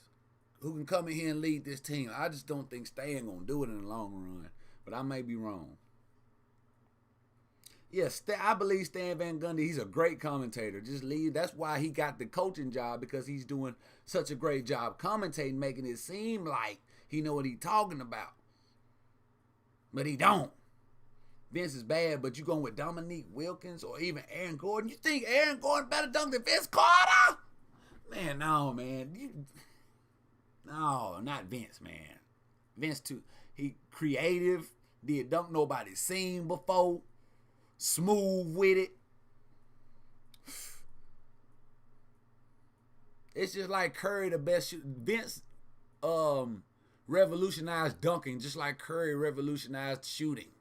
who can come in here and lead this team. I just don't think Stan gonna do it in the long run. But I may be wrong. Yes, I believe Stan Van Gundy, he's a great commentator. Just leave. That's why he got the coaching job, because he's doing such a great job commentating, making it seem like he know what he's talking about. But he don't. Vince is bad, but you going with Dominique Wilkins or even Aaron Gordon. You think Aaron Gordon better dunk than Vince Carter? Man, no, man. No, not Vince, man. Vince, too. He creative. Did dunk nobody's seen before. Smooth with it. It's just like Curry, the best shooter. Vince revolutionized dunking just like Curry revolutionized shooting.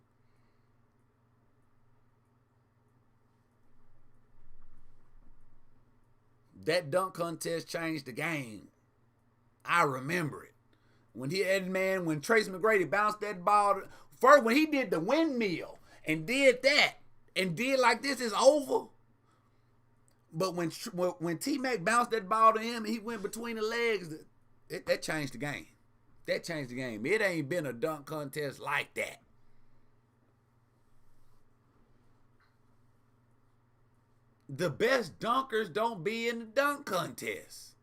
That dunk contest changed the game. I remember it. When Tracy McGrady bounced that ball, first when he did the windmill and did that, and did like this is over. But when T-Mac bounced that ball to him and he went between the legs, that changed the game. That changed the game. It ain't been a dunk contest like that. The best dunkers don't be in the dunk contest.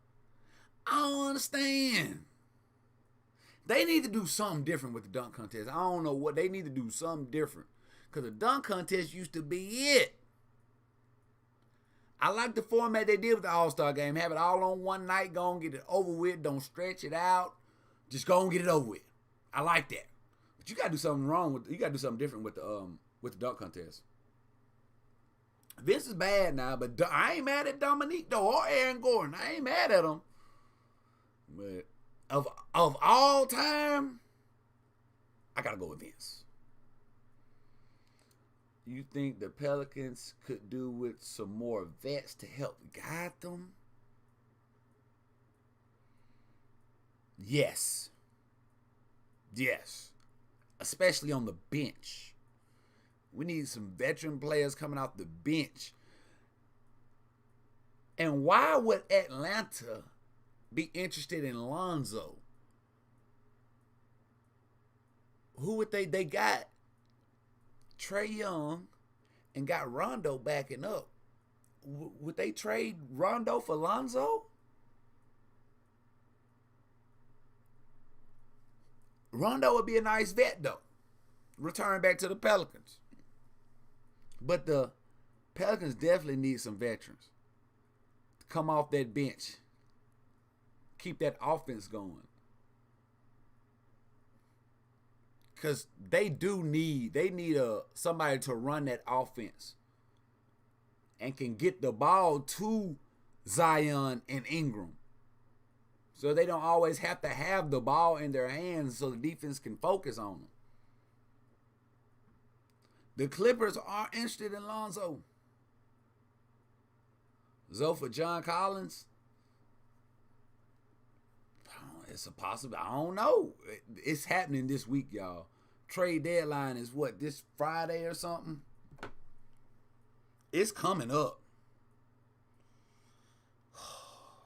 I don't understand. They need to do something different with the dunk contest. I don't know what. They need to do something different. Because the dunk contest used to be it. I like the format they did with the All-Star game. Have it all on one night. Go and get it over with. Don't stretch it out. Just go and get it over with. I like that. But you gotta do something you gotta do something different with the dunk contest. Vince is bad now, but I ain't mad at Dominique though, or Aaron Gordon. I ain't mad at them. But of all time, I gotta go with Vince. You think the Pelicans could do with some more vets to help guide them? Yes. Yes. Especially on the bench. We need some veteran players coming off the bench. And why would Atlanta be interested in Lonzo? Who would they got Trae Young and got Rondo backing up. Would they trade Rondo for Lonzo? Rondo would be a nice vet, though. Return back to the Pelicans. But the Pelicans definitely need some veterans to come off that bench. Keep that offense going. Because they need somebody to run that offense and can get the ball to Zion and Ingram. So they don't always have to have the ball in their hands so the defense can focus on them. The Clippers are interested in Lonzo. So for John Collins, it's a possibility. I don't know. It's happening this week, y'all. Trade deadline is what, this Friday or something? It's coming up.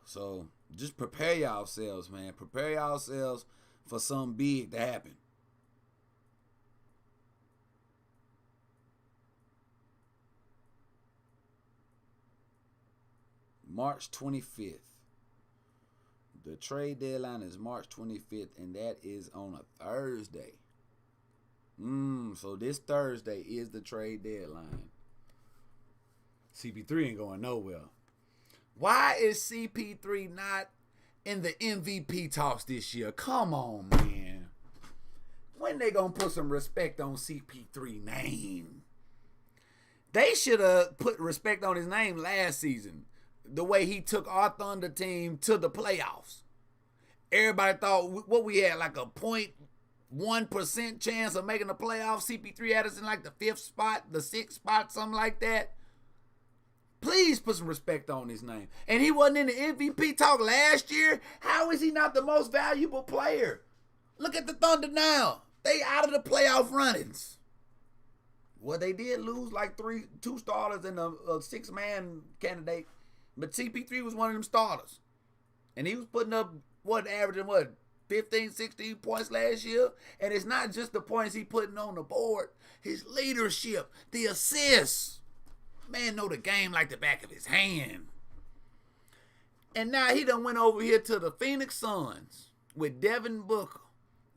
So just prepare yourselves, man. Prepare yourselves for something big to happen. March 25th. The trade deadline is March 25th, and that is on a Thursday. So this Thursday is the trade deadline. CP3 ain't going nowhere. Why is CP3 not in the MVP talks this year? Come on, man. When they gonna put some respect on CP3 name? They should have put respect on his name last season. The way he took our Thunder team to the playoffs. Everybody thought what we had, like a 0.1% chance of making the playoffs. CP3 had us in like the 5th spot, the 6th spot, something like that. Please put some respect on his name. And he wasn't in the MVP talk last year. How is he not the most valuable player? Look at the Thunder now. They out of the playoff runnings. Well, they did lose like 2 starters and a 6-man candidate. But CP3 was one of them starters. And he was putting up, averaging 15, 16 points last year? And it's not just the points he putting on the board. His leadership, the assists. Man know the game like the back of his hand. And now he done went over here to the Phoenix Suns with Devin Booker.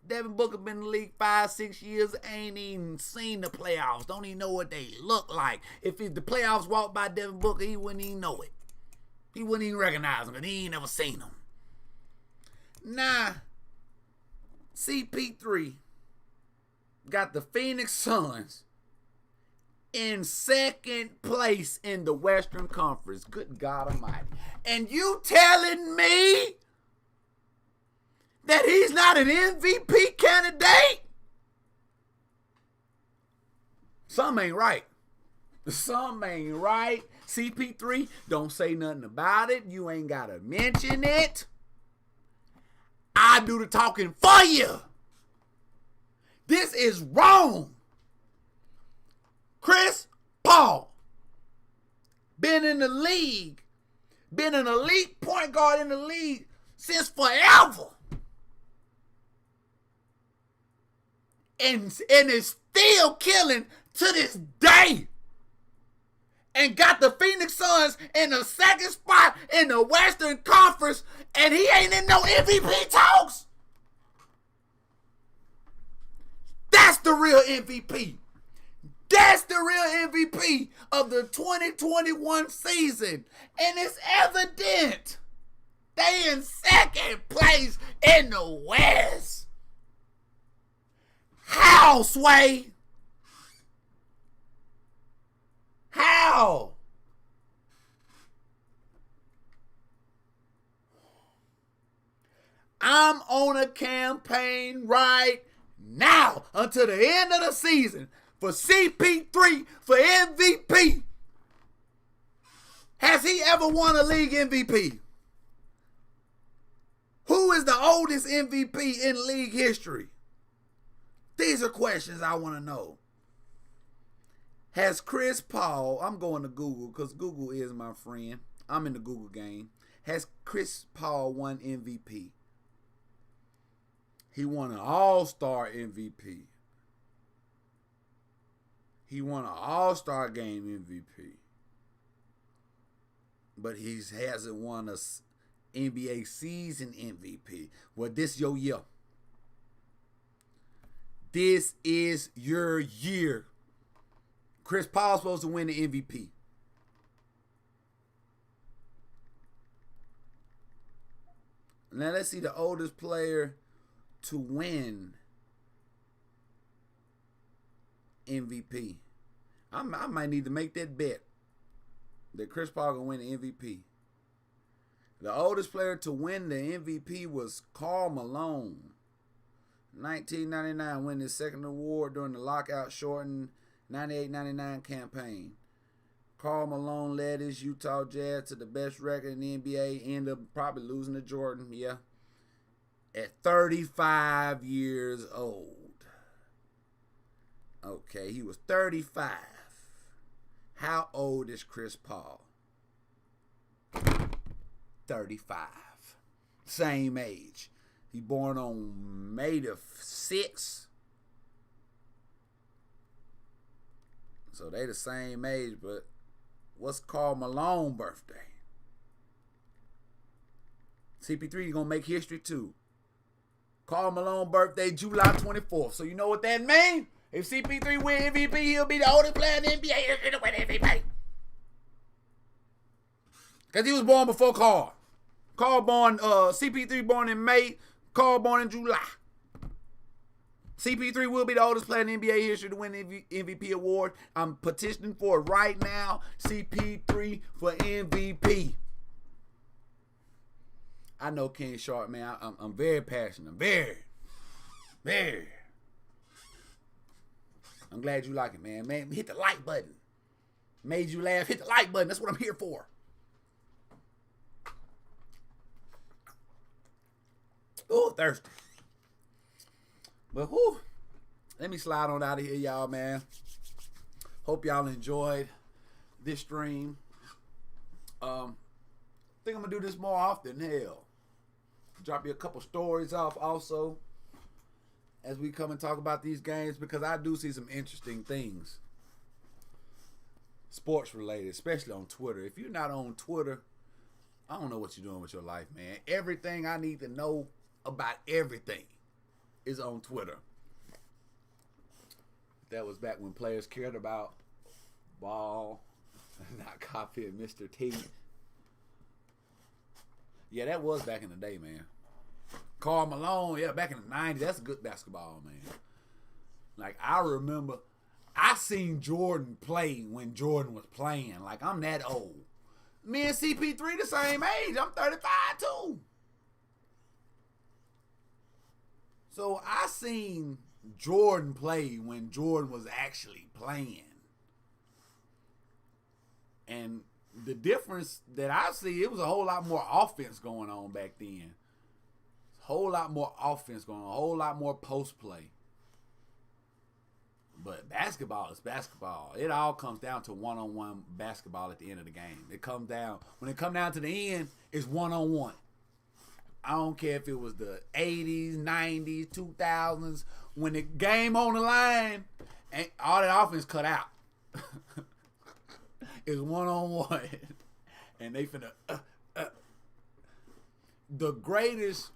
Devin Booker been in the league 5-6 years, ain't even seen the playoffs. Don't even know what they look like. If the playoffs walked by Devin Booker, he wouldn't even know it. He wouldn't even recognize them because he ain't never seen them. Nah, CP3 got the Phoenix Suns in 2nd place in the Western Conference. Good God Almighty. And you telling me that he's not an MVP candidate? Something ain't right. Something ain't right. CP3, don't say nothing about it. You ain't got to mention it. I do the talking for you. This is wrong. Chris Paul, been in the league, been an elite point guard in the league since forever. And is still killing to this day. And got the Phoenix Suns in the 2nd spot in the Western Conference, and he ain't in no MVP talks. That's the real MVP. That's the real MVP of the 2021 season. And it's evident they in 2nd place in the West. How, Sway? How? I'm on a campaign right now until the end of the season for CP3 for MVP. Has he ever won a league MVP? Who is the oldest MVP in league history? These are questions I want to know. Has Chris Paul, I'm going to Google because Google is my friend. I'm in the Google game. Has Chris Paul won MVP? He won an All-Star MVP. He won an All-Star game MVP. But he hasn't won a NBA season MVP. Well, this your year. This is your year. Chris Paul's supposed to win the MVP. Now let's see the oldest player to win MVP. I might need to make that bet that Chris Paul can win the MVP. The oldest player to win the MVP was Karl Malone. 1999, win his 2nd award during the lockout shortened 98-99 campaign. Karl Malone led his Utah Jazz to the best record in the NBA. Ended up probably losing to Jordan, at 35 years old. Okay, he was 35. How old is Chris Paul? 35. Same age. He born on May the 6th. So they the same age, but what's Karl Malone birthday? CP3 gonna make history too. Karl Malone birthday, July 24th. So you know what that means? If CP3 win MVP, he'll be the oldest player in the NBA history to win MVP. Because he was born before Karl. CP3 born in May, Karl born in July. CP3 will be the oldest player in NBA history to win the MVP award. I'm petitioning for it right now. CP3 for MVP. I know King Sharp, man. I'm very passionate. I'm very. I'm glad you like it, man. Man, hit the like button. Made you laugh. Hit the like button. That's what I'm here for. Oh, thirsty. But let me slide on out of here, y'all, man. Hope y'all enjoyed this stream. I think I'm gonna do this more often. Hell, drop you a couple stories off also as we come and talk about these games, because I do see some interesting things, sports related, especially on Twitter. If you're not on Twitter, I don't know what you're doing with your life, man. Everything I need to know about everything is on Twitter. That was back when players cared about ball, not copying Mr. T. Yeah, that was back in the day, man. Karl Malone, yeah, back in the 90s, that's good basketball, man. Like, I remember, I seen Jordan play when Jordan was playing. Like, I'm that old. Me and CP3 the same age. I'm 35 too. So I seen Jordan play when Jordan was actually playing. And the difference that I see, it was a whole lot more offense going on back then. A whole lot more offense going on, a whole lot more post play. But basketball is basketball. It all comes down to one-on-one basketball at the end of the game. When it comes down to the end, it's one-on-one. I don't care if it was the 80s, 90s, 2000s. When the game on the line, and all that offense cut out. It's one-on-one. And they finna...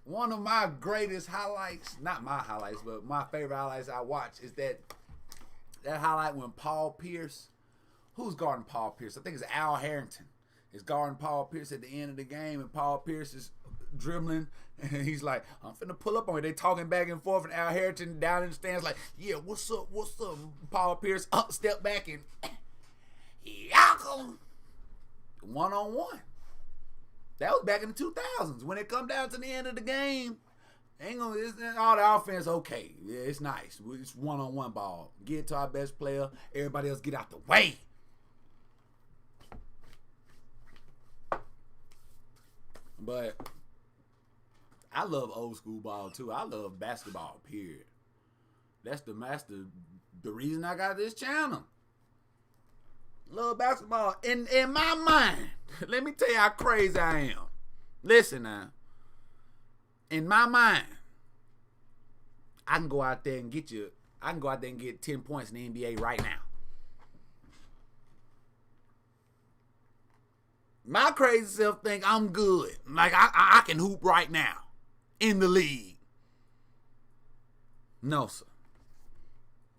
one of my greatest highlights, not my highlights, but my favorite highlights I watch is that highlight when Paul Pierce, who's guarding Paul Pierce? I think it's Al Harrington. Is guarding Paul Pierce at the end of the game, and Paul Pierce is dribbling, and he's like, I'm finna pull up on you. They talking back and forth, and Al Harrington down in the stands like, yeah, what's up? Paul Pierce up, step back, and one-on-one. That was back in the 2000s. When it come down to the end of the game, all the offense, okay. Yeah, it's nice. It's one-on-one ball. Get it to our best player. Everybody else get out the way. But I love old school ball too. I love basketball, period. That's the reason I got this channel. Love basketball. In my mind, let me tell you how crazy I am. Listen now. In my mind, I can go out there and get 10 points in the NBA right now. My crazy self think I'm good. Like, I can hoop right now in the league. No, sir.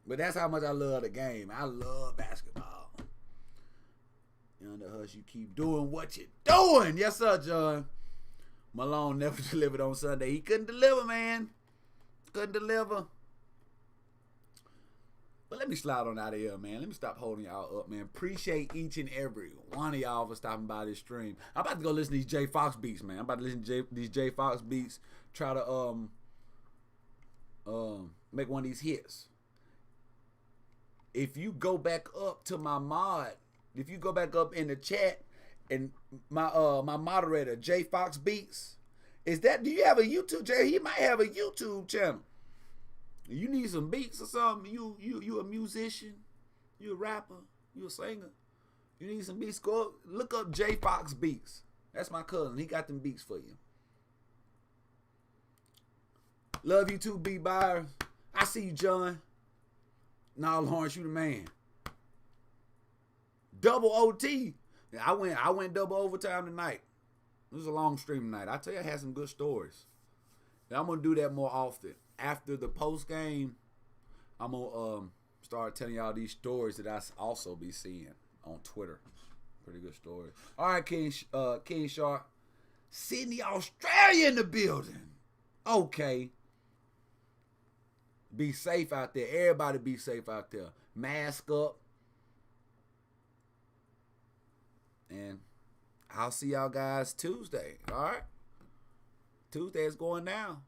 But that's how much I love the game. I love basketball. Under Hush, you keep doing what you're doing. Yes, sir, John. Malone never delivered on Sunday. He couldn't deliver, man. Couldn't deliver. But let me slide on out of here, man. Let me stop holding y'all up, man. Appreciate each and every one of y'all for stopping by this stream. I'm about to go listen to these J Fox beats, man. I'm about to listen to these J Fox beats. Try to make one of these hits. If you go back up to my mod, if you go back up in the chat, and my moderator J Fox Beats, do you have a YouTube channel? He might have a YouTube channel. You need some beats or something. You a musician, you a rapper, you a singer. You need some beats? Go look up J Fox Beats. That's my cousin. He got them beats for you. Love you too, B Byers. I see you, John. Nah, Lawrence, you the man. Double OT. I went double overtime tonight. It was a long stream tonight. I tell you, I had some good stories. And I'm gonna do that more often. After the post game, I'm gonna start telling y'all these stories that I also be seeing on Twitter. Pretty good stories. All right, King Sharp. Sydney, Australia in the building. Okay. Be safe out there. Everybody be safe out there. Mask up. And I'll see y'all guys Tuesday. All right? Tuesday is going down.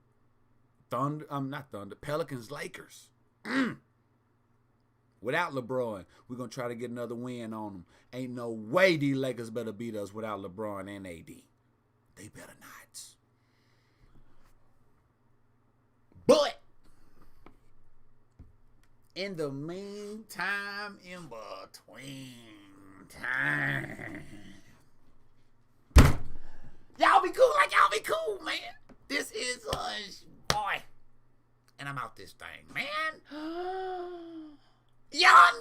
Pelicans, Lakers. Without LeBron, we're going to try to get another win on them. Ain't no way these Lakers better beat us without LeBron and AD. They better not. But in the meantime, in between time, y'all be cool like y'all be cool, man. This is boy. And I'm out this thing, man. Y'all